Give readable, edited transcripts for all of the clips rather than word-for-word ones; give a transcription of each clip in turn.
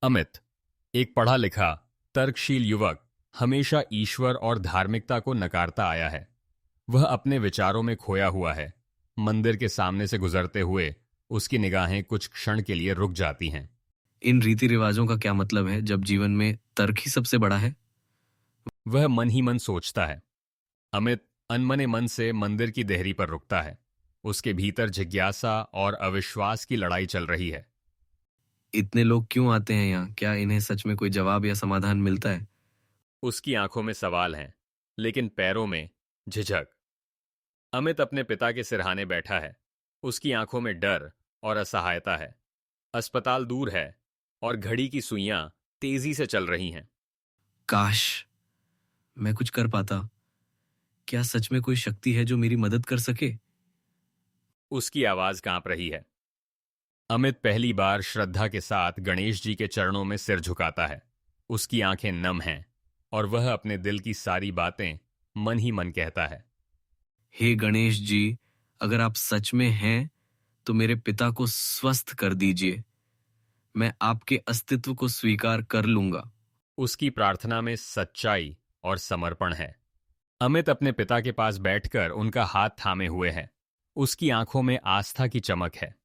अमित, एक पढ़ा लिखा तर्कशील युवक, हमेशा ईश्वर और धार्मिकता को नकारता आया है। वह अपने विचारों में खोया हुआ है। मंदिर के सामने से गुजरते हुए उसकी निगाहें कुछ क्षण के लिए रुक जाती हैं। इन रीति रिवाजों का क्या मतलब है जब जीवन में तर्क ही सबसे बड़ा है? वह मन ही मन सोचता है। अमित अनमने मन से मंदिर की देहरी पर रुकता है। उसके भीतर जिज्ञासा और अविश्वास की लड़ाई चल रही है। इतने लोग क्यों आते हैं यहाँ? क्या इन्हें सच में कोई जवाब या समाधान मिलता है? उसकी आंखों में सवाल हैं, लेकिन पैरों में झिझक। अमित अपने पिता के सिरहाने बैठा है। उसकी आंखों में डर और असहायता है। अस्पताल दूर है और घड़ी की सुइयां तेजी से चल रही हैं। काश मैं कुछ कर पाता। क्या सच में कोई शक्ति है जो मेरी मदद कर सके? उसकी आवाज कांप रही है। अमित पहली बार श्रद्धा के साथ गणेश जी के चरणों में सिर झुकाता है। उसकी आंखें नम हैं और वह अपने दिल की सारी बातें मन ही मन कहता है। हे गणेश जी, अगर आप सच में हैं तो मेरे पिता को स्वस्थ कर दीजिए। मैं आपके अस्तित्व को स्वीकार कर लूंगा। उसकी प्रार्थना में सच्चाई और समर्पण है। अमित अपने पिता के पास बैठकर उनका हाथ थामे हुए है। उसकी आंखों में आस्था की चमक है।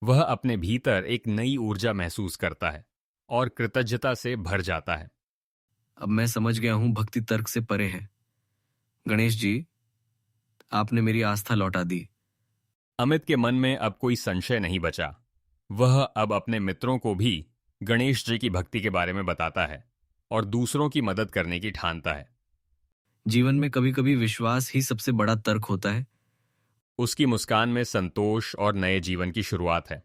वह अपने भीतर एक नई ऊर्जा महसूस करता है और कृतज्ञता से भर जाता है। अब मैं समझ गया हूं, भक्ति तर्क से परे है। गणेश जी, आपने मेरी आस्था लौटा दी। अमित के मन में अब कोई संशय नहीं बचा। वह अब अपने मित्रों को भी गणेश जी की भक्ति के बारे में बताता है और दूसरों की मदद करने की ठानता है। जीवन में कभी कभी विश्वास ही सबसे बड़ा तर्क होता है। उसकी मुस्कान में संतोष और नए जीवन की शुरुआत है।